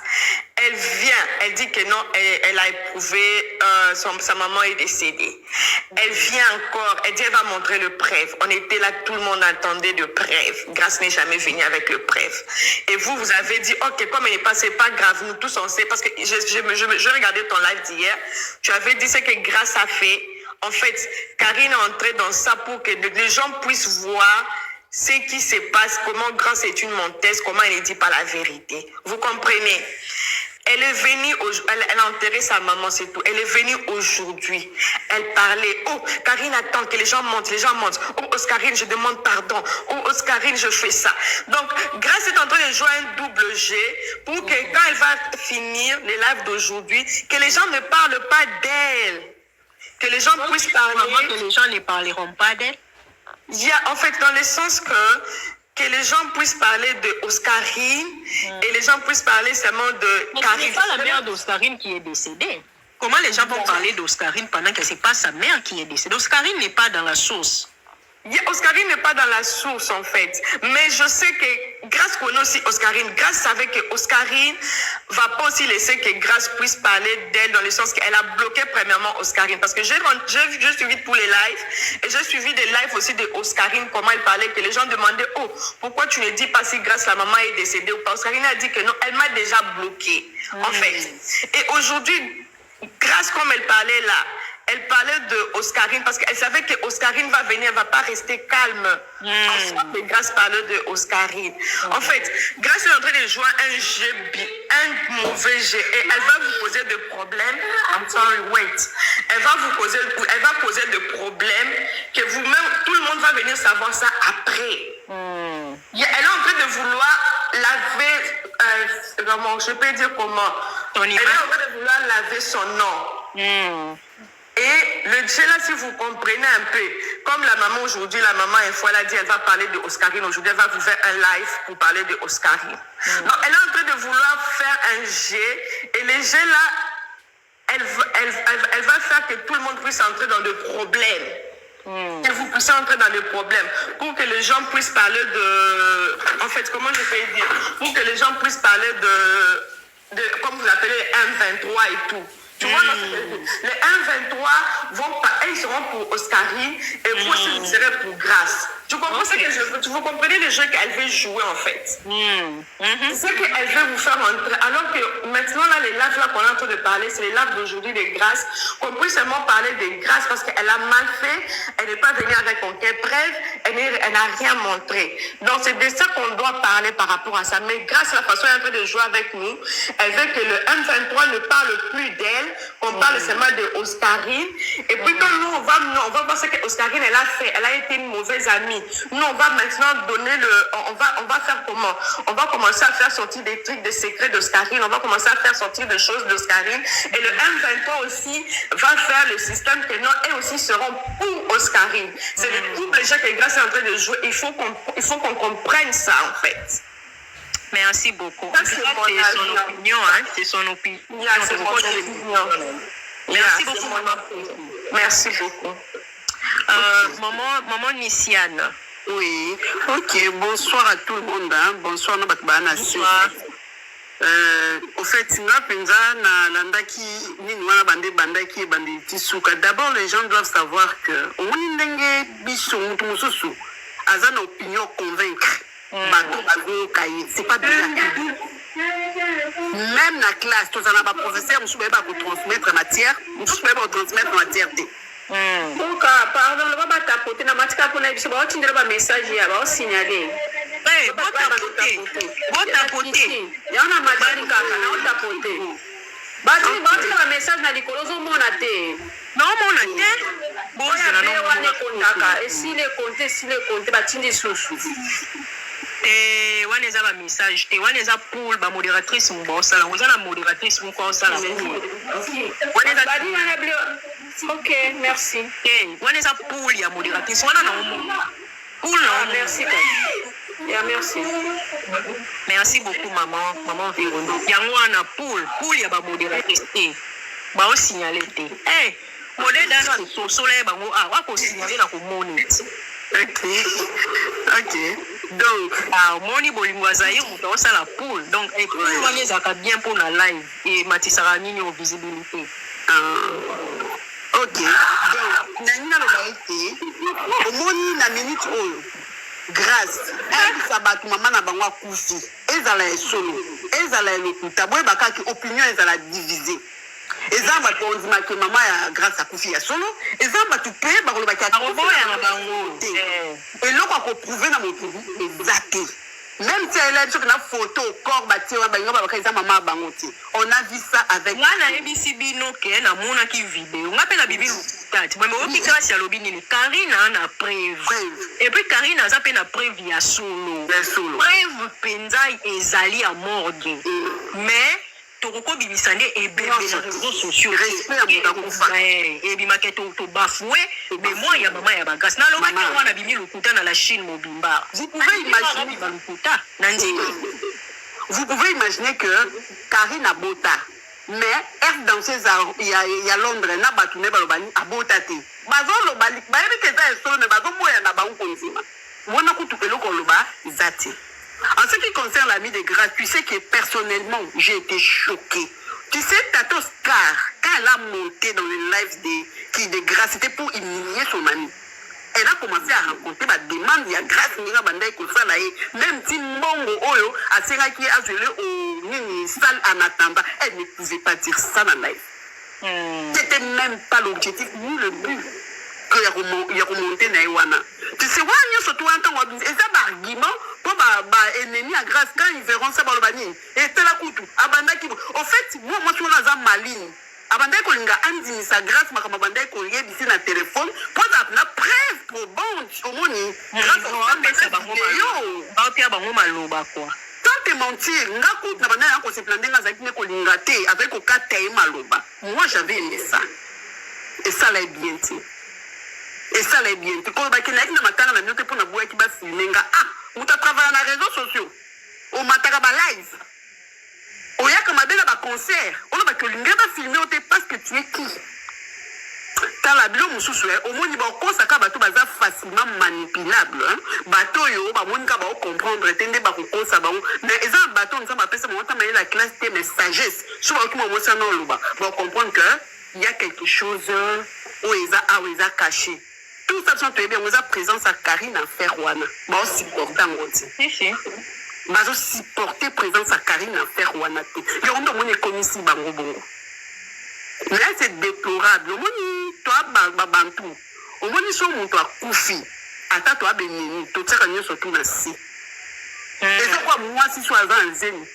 elle vient, elle dit que non, elle a éprouvé, sa maman est décédée. Elle vient encore, elle dit elle va montrer le preuve. On était là, tout le monde attendait le preuve. Grace n'est jamais venue avec le preuve. Et vous avez dit, ok, comme elle n'est pas, c'est pas grave, nous tous on sait, parce que je regardais ton live d'hier, tu avais dit ce que Grace a fait. En fait, Karine est entrée dans ça pour que les gens puissent voir ce qui se passe, comment Grace est une menteuse, comment elle ne dit pas la vérité. Vous comprenez? Elle est venue, elle a enterré sa maman, c'est tout. Elle est venue aujourd'hui. Elle parlait. Oh, Karine attend que les gens montent, Oh, Oscarine, je demande pardon. Oh, Oscarine, je fais ça. Donc, Grace est en train de jouer un double jeu pour que quand elle va finir les lives d'aujourd'hui, que les gens ne parlent pas d'elle. Que les gens puissent parler. Que les gens ne parleront pas d'elle. Il y a, en fait, dans le sens que les gens puissent parler de Oscarine et les gens puissent parler seulement de Karine. Ce n'est pas la mère d'Oscarine qui est décédée. Comment les gens vont parler d'Oscarine pendant que ce n'est pas sa mère qui est décédée? Oscarine n'est pas dans la source. Oscarine n'est pas dans la source en fait. Mais je sais que Grace connaît aussi Oscarine. Grace savait que Oscarine, va pas aussi laisser que Grâce puisse parler d'elle dans le sens qu'elle a bloqué premièrement Oscarine. Parce que j'ai suivi tous les lives et j'ai suivi des lives aussi de Oscarine, comment elle parlait, que les gens demandaient, oh, pourquoi tu ne dis pas si Grâce, la maman est décédée ou pas. Oscarine a dit que non, elle m'a déjà bloqué, en fait. Et aujourd'hui, Grâce, comme elle parlait là, elle parlait de Oscarine parce qu'elle savait que Oscarine va venir, elle va pas rester calme. Ensemble, Grâce parlait de Oscarine. En fait, Grâce est en train de jouer un mauvais jeu et elle va vous poser des problèmes. I'm sorry, wait. Elle va poser des problèmes que vous-même, tout le monde va venir savoir ça après. Elle est en train de vouloir laver, comment, je peux dire comment. Elle est en train de vouloir laver son nom. Et le jeu là, si vous comprenez un peu, comme la maman aujourd'hui, la maman une fois elle a dit, elle va parler de Oscarine aujourd'hui, elle va vous faire un live pour parler de Oscarine. Donc elle est en train de vouloir faire un jeu et le jeu là, elle va faire que tout le monde puisse entrer dans des problèmes. Que vous puissiez entrer dans des problèmes pour que les gens puissent parler de... En fait, comment je peux dire? Pour que les gens puissent parler de comme vous l'appelez, M23 et tout. Tu vois, les 1-23 ils seront pour Oscarine et vous aussi vous serez pour Grâce. Tu comprends ce que je veux? Vous comprenez le jeu qu'elle veut jouer en fait. C'est qu'elle veut vous faire entrer. Alors que maintenant, là, les lives là qu'on est en train de parler, c'est les lives d'aujourd'hui des Grâces. Qu'on puisse seulement parler des Grâces parce qu'elle a mal fait. Elle n'est pas venue avec aucune preuve. Elle n'a rien montré. Donc c'est de ça qu'on doit parler par rapport à ça. Mais Grâce, la façon elle est en train de jouer avec nous, elle veut que le M23 ne parle plus d'elle, qu'on parle seulement de Oscarine. Et puis comme nous, on va voir ce que Oscarine elle a fait. Elle a été une mauvaise amie. Nous, on va maintenant donner on va faire comment? On va commencer à faire sortir des trucs, des secrets d'Oscarine. On va commencer à faire sortir des choses d'Oscarine. Et le M23 aussi va faire le système que nous, elles aussi seront pour Oscarine. C'est le double jeu que Grâce est en train de jouer. Il faut qu'on comprenne ça, en fait. Merci beaucoup. Ça, c'est son opinion, hein? C'est son opinion. C'est mon opinion. Merci beaucoup, maman. Merci beaucoup. Maman Nisiane. Oui, ok, bonsoir à tout le monde, hein. Bonsoir à la nation. Au fait, d'abord les gens doivent savoir que on a opinion convaincre. C'est pas déjà. Même la classe, tous les professeurs, nous ne pouvons pas transmettre matière, nous ne pouvons pas transmettre matière. Donc, pardon, on va tapoter dans matika pour les bisous. On va message hier, on va signaler. Eh, bon tapoter. Il y a un matériel on tapoter. Bati la message na likolozo monate. Non, monate. Bon, c'est la non. Et si les comptes, batindi sousou. Et on est à la message. Et on est à pour la modératrice. On est à la modératrice. On est à la ok, merci. On est à pour la modératrice. On est à merci. Merci. Merci beaucoup, maman Véronique. Il y a un pour y a la modératrice. Bah, on signale. Eh, modèle dans le soleil, bah, on va signaler la communauté. Ok. Donc, moni bolingwazaï, on a la poule. Donc, et puis, on les a bien pour la live et Matissara Nini aux visibilités. Ok. Donc, Nanina Lobaïté, au moni la minute où, grâce, elle s'abat maman na bangwa koufi, ezala solo, ezala lokuta, boy bakaki opinion ezala divisée. Ezamba to ndima ke mama ya grâce à koufi ya solo, ezamba tu pe ba ko bakaki ya bango. Et là on peut prouver na motu exacté. Même si elle a une photo corps bâti wa bango ba bakaki maman bango ti. On a vu ça avec wana ebisibi no ke na mona ki vidéo. Ngape na bibi tati. Moi opi grâce ya lobini ni Karina na preuve. Et puis Karina a zape na preuve ya solo. Preuve penza ezali à morgue. Mais toko bibisane et bébé na réseaux sociaux respect à mutakufa et bimake to bafoué mais moi ya maman ya bagas na lo maki wana bibi lukuta na la Chine mobimba vous pouvez imaginer lukuta nandini vous pouvez imaginer que Karina Bota mais elle dans ces il y a Londres na batune balobani abota te bazo lobali ba yebi ke za solo ne bazo moya na ba nkonzima wona kutu eloko loba zati En ce qui concerne l'ami de grâce, tu sais que personnellement, j'ai été choquée. Tu sais, Tato Oscar, quand elle a monté dans le live de grâce, c'était pour humilier son ami. Elle a commencé à rencontrer ma demande, il y a grâce, même si Mongo Oyo a serraki a gelé au salle en attendant, elle ne pouvait pas dire ça dans la live. C'était même pas l'objectif, ni le but que y a remonté na Iwana. Tu sais, ouais, surtout en tant que c'est un argument pour ennemi à grâce quand ils verront ça dans le banni. Et c'est la couture. En fait, moi, je suis dans un maline. Abandai kolinga andi sa grâce makamabandai kolie bisi na téléphone pour na preuve probante omoni grâce à bango maloba quoi. Tant te mentir ngaku na banda yango se plander nga zaki ne kolinga te avec okata e maloba. Moi j'avais aimé ça. Et ça l'a bien dit. Et ça l'a bien dit. Ko ba kina na matanga na nyote pona boya ki ba filmenga muta travailler na réseaux sociaux. O mataka ba live. Oya comme abela ba concert, on va que l'inga va filmer au parce que tu es qui. Dans la bio mususu au moins ba ko saka bato baza facilement manipulable hein. Bato yo ba monika ba comprendre tende ba ko sa ba mais eza bato on va pesa mo ta la classe des sagesse. So ba ko mo sa non loba. Ba comprendre que il y a quelque chose où eza caché. Tout ça sont bien on a présence à Karine en Ferwana. Ba supporter ngoti. Si. Bazo supporter présence à Karine en faire Wanate. Yondo moni komisi bango bongo. Mais c'est déplorable. Moni toi bantu. Omoni so muntu akufi. Ata toi benini. To tsaka nyoso tout na si. Et c'est quoi moi si so azan zeni.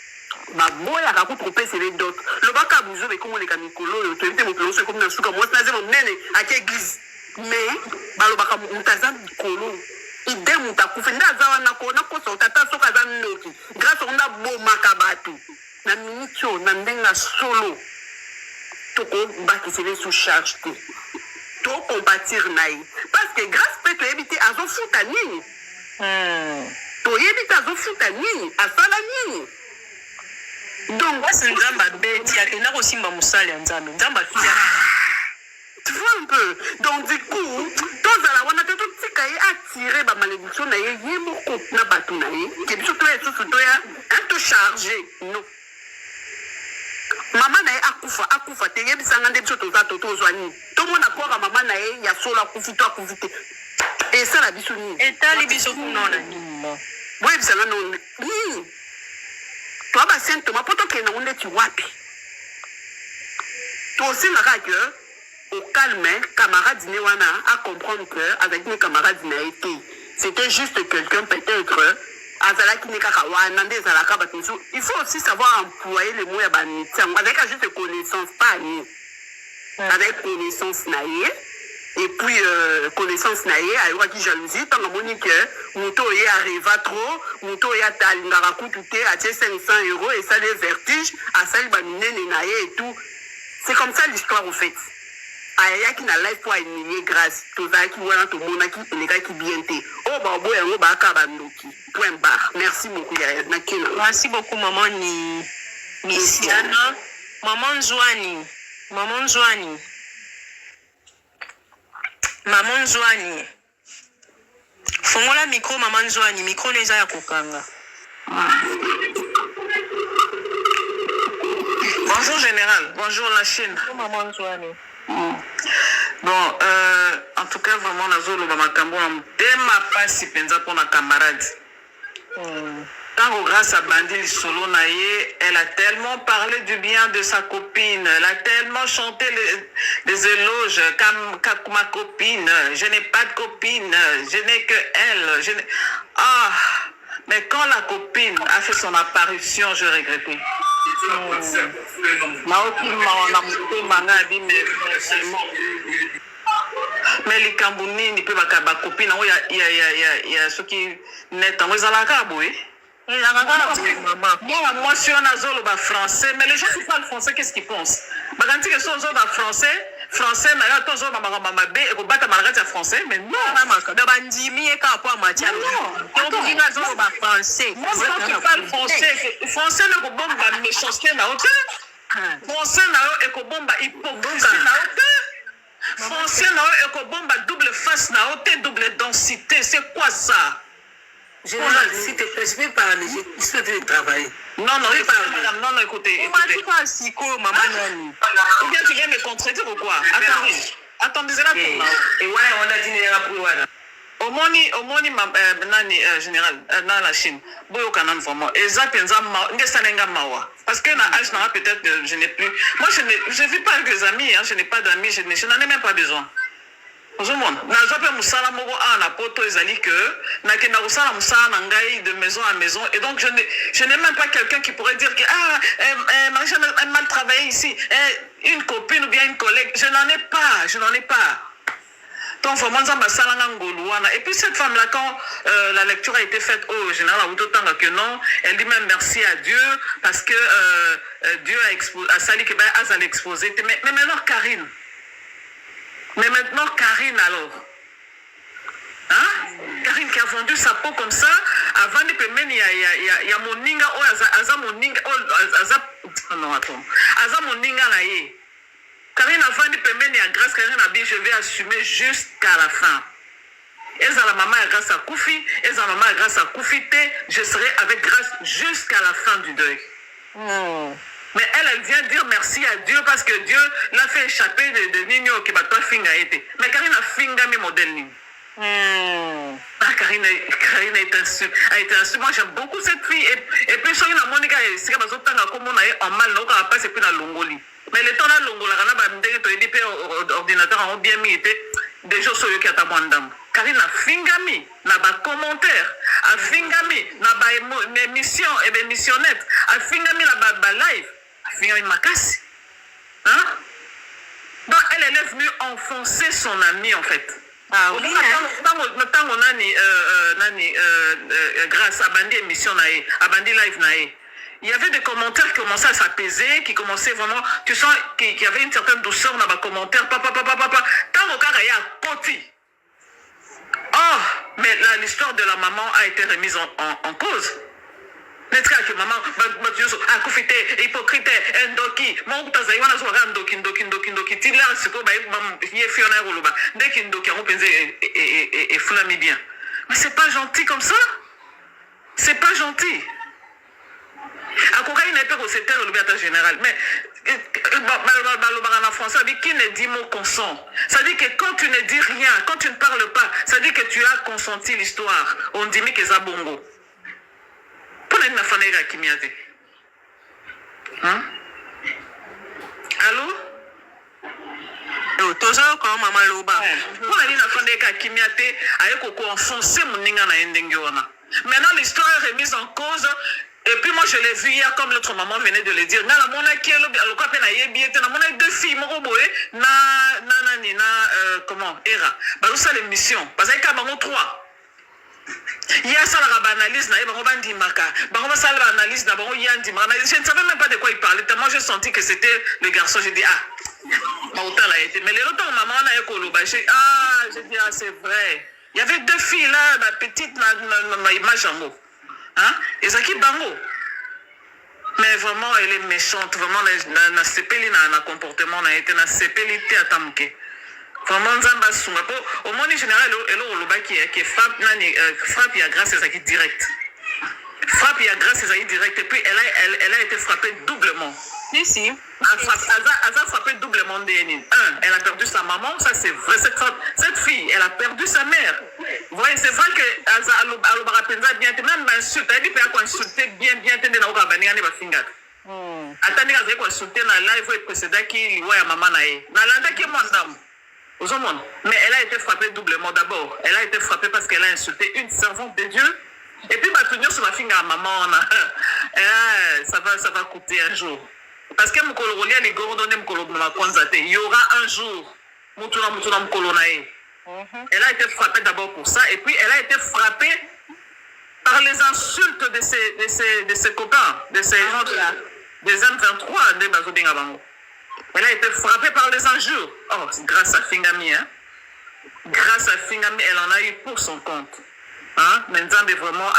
Ba boya ka ko tromper c'est les d'autres. Le baka buzo be komo le kamikolo to ite mo plonse comme na suka moi na zemo nene à église. Mais ba lo baka mutazan kolo. Idem mutakufe ndaza na ko tata soka za noki grâce on a beau makabatu na minitio na ndenga solo toko baki c'est sous charge to compatir naï parce que grâce peut te éviter azo futa nini to éviter azo futa nini asala nini donc c'est nzamba beti akenda ko simba musali nzambe nzamba tia. Tu vois un peu. Donc du coup, tous à la on a tout petit cahier attiré ba malédiction na yé moko na batu na yé. Qui surtout est surtout ya un tout chargé. Non. Maman na yé akufa te yé bisanga nde biso toza toto zwani. Tout monde akora maman na yé ya solo akufite. Et ça la biso ni. Et tali biso kuno na ni. Ouais bisanga non. Ni. Toi ba symptôme poto ke na onde tu wapi. Toi aussi na que au calme, camarade Newana à comprendre que avec mes camarades été, c'était juste quelqu'un peut-être il faut aussi savoir employer les mots avec juste connaissance pas avec connaissance naïe et puis connaissance naïe à qui jalousie tant que que moto y arriva trop moto y a talingara coûté à 500 € et ça les vertiges à ça il naïe et tout. C'est comme ça l'histoire au fait. Aya qui na life pour humilier grâce tout ça qui voit tout monde qui les gars qui bien té oh bah boy on va kabandoki point barre. Merci beaucoup Nakina. Merci beaucoup maman ni Misiana maman Zwani fongola micro maman Zwani micro neza ya kokanga. Bonjour général, bonjour la Chine. Maman Zwani. Bon, en tout cas, vraiment, Nazolo Bamakambo, ma passe penza pour ma camarade. Tant grâce à Bandil Solo Naye, elle a tellement parlé du bien de sa copine, elle a tellement chanté les éloges, comme ma copine, je n'ai pas de copine, je n'ai que elle. Mais quand la copine a fait son apparition, je regrettais. Mais les Cambounines, ils peuvent avoir copine. Il y a ceux qui naissent en moi, je suis un azolo français, mais les gens qui parlent français, qu'est-ce qu'ils pensent? Quand ils sont français, mais là, tous et qu'on batte à français, mais non. Moi, quand tu parles français, français ne peut pas méchanceté na hauteur. Français na ekobomba hypocrisie na hauteur. Français na ekobomba double face na hauteur, double densité. C'est quoi ça? Général, s'il te plaît, je peux parler, je suis en train de travailler. Non, madame, non, écoutez. On m'a dit pas Siko, maman Nani. Ou bien tu viens me contredire ou quoi? Attendez, là. Et ouais, on a dîné à Pouwana. Omoni nani général dans la Chine boyo kanam vraiment eza penza ma ngesalenga mawa parce que na âge na peut-être que je n'ai plus moi je vis pas avec des amis hein, je n'ai pas d'amis je n'en ai même pas besoin ozomona nazwa pe musala moko na poto ezali que nakenda kosala musala na ngai de maison à maison et donc je n'ai même pas quelqu'un qui pourrait dire que Marie-Jeanne a mal travaillé ici une copine ou bien une collègue je n'en ai pas. Donc, vraiment, et puis cette femme-là, quand la lecture a été faite au général que non, elle dit même merci à Dieu parce que Dieu a sali que a l'exposé. Mais maintenant, Karine. Alors. Hein? Karine qui a vendu sa peau comme ça, avant de payer, il y a mon ninga, non, attends. Aza mon ninga là, Karine a vendu pembeni à grâce, Karine a dit je vais assumer jusqu'à la fin. Et ça la maman a grâce à Koufi, et ça la maman a grâce à Koufi, je serai avec grâce jusqu'à la fin du deuil. Mais elle vient dire merci à Dieu parce que Dieu l'a fait échapper de Nino qui va pas finga été. Mais Karine a finga mes modèles. Karine a été insu. Moi j'aime beaucoup cette fille. Et puis sur une Monica, c'est comme ça comme on a en mal, donc on a passé plus dans l'ongoli. Mais le temps là, l'ongola, ordinateur ont bien mis des choses sur le katabandam. Karine a fingami, n'a pas commentaire, a fingami, n'a pas émission et des missionnettes, a fingami n'a pas live, a fingami makasi. Hein? Donc elle est venue enfoncer son ami en fait. Ah oui. Tant on a grâce à Bandi émission nae, à Bandi live nae. Il y avait des commentaires qui commençaient à s'apaiser, qui commençaient vraiment, tu sens qu'il y avait une certaine douceur dans les commentaires, papa. Tant au cas il y a Koti. Oh, mais l'histoire de la maman a été remise en cause. N'est-ce pas que maman, a confité, hypocrite, endoki, mon tazaï, on a souvent ndoki, tila, c'est quoi, il est fiona roloba, dès qu'il ndoki, on pense et flami bien. Mais c'est pas gentil comme ça. C'est pas gentil. Il n'est pas c'était le liberté général. Mais en français, ça dit qui ne dit mot consent. Ça dit que quand tu ne dis rien, quand tu ne parles pas, ça dit que tu as consenti l'histoire. On dit que c'est bongo. Pour les nafanega qui m'y a dit. Allô? Toujours comme maman Loba. Pour les nafanega qui m'y a dit, aïe ko enfoncer mon ninga na endengiona. Maintenant l'histoire est remise en cause. Et puis moi je l'ai vu hier comme l'autre maman venait de le dire. Deux filles, comment era. Ça l'émission. Parce qu'il y a trois. Il y a ça la analyse, je ne savais même pas de quoi il parlait. Tellement j'ai senti que c'était le garçon. J'ai dit mais les autres maman j'ai dit c'est vrai. Il y avait deux filles là, ma petite image en mot. Hein? Et ça qui bango. Mais vraiment, elle est méchante. Vraiment, na sepeli na comportement na été na sepeli te atamuke. Vraiment, nzamba sunga po. Au moins, en général, elle qui frappe il y a grâce à ça qui direct. Frappe il y a grâce à ça qui direct. Et puis elle a été frappée doublement. Si. Elle a frappé doublement elle a perdu sa maman, ça c'est vrai. Cette fille, elle a perdu sa mère. Vous voyez, c'est vrai que elle bien, même insulte, elle dit qu'elle a insulté bien, elle a attendez, elle a insulté dans la live précédent qui voit maman nae. Mais elle a été frappée doublement d'abord. Elle a été frappée parce qu'elle a insulté une servante de Dieu. Et puis, sur ma fille à maman, ça va coûter un jour. Parce que il y aura un jour. Elle a été frappée d'abord pour ça. Et puis, elle a été frappée par les insultes de ses copains, de ces gens des M23 de Bazodingabango. Elle a été frappée par les injures. Oh, grâce à Fingami, hein. Grâce à Fingami, elle en a eu pour son compte. Hein? Maintenant, vraiment,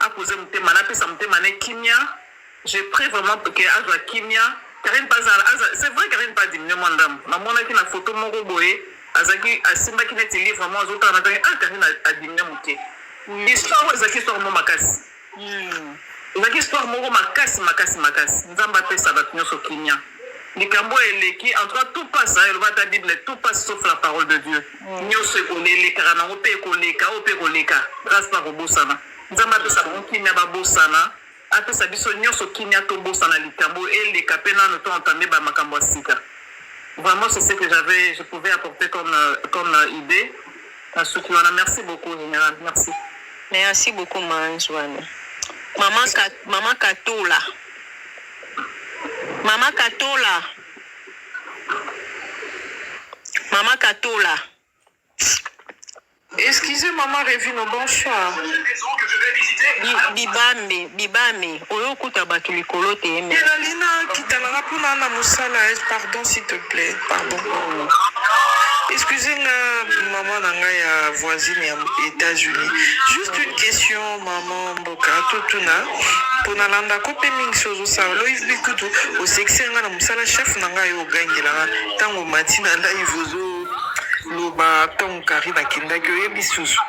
à poser mon thème, Kimia. J'ai pris vraiment que Azwa Kimia. Karine Pazal, c'est vrai Karine pas diminué mon dame. Ma mon a une photo mon boé. Azaki Asimba qui n'est livre vraiment aux autres. Karine a diminué mon thé. histoire oyo ezalaki histoire moko makasi ezalaki histoire moko makasi nzambe apesa bato nyonso kimia likambo eleki en tout cas tout passe eloba ta bible tout passe sauf la parole de Dieu nyonso ekolelekaka nango mpe ekoleka oyo mpe ekoleka grâce na kobosana nzambe apesa bango kimia babosana apesa biso nyonso kimia tobosana likambo eleka mpe nano to entame bamakambo ya sika. Vraiment, c'est ce que je pouvais apporter comme idée. Merci beaucoup, Général. Merci. Merci beaucoup, Manjouane. Maman Katola. Maman Katola. Maman Katola. Excusez maman Revino, bonsoir. Bibame, oyo kuta batu likolo te eme. Lina kitalanga puna na musala, pardon s'il te plaît, pardon. Excusez-moi maman nanga ya voisine ya États-Unis. Juste une question maman Mboka totuna. Pona landa kope mingi sozo sa loif bikutu o sexe nga na musala chef nanga yo gangela tango matina live ozo loba ton kari na kindaki oyebi susu.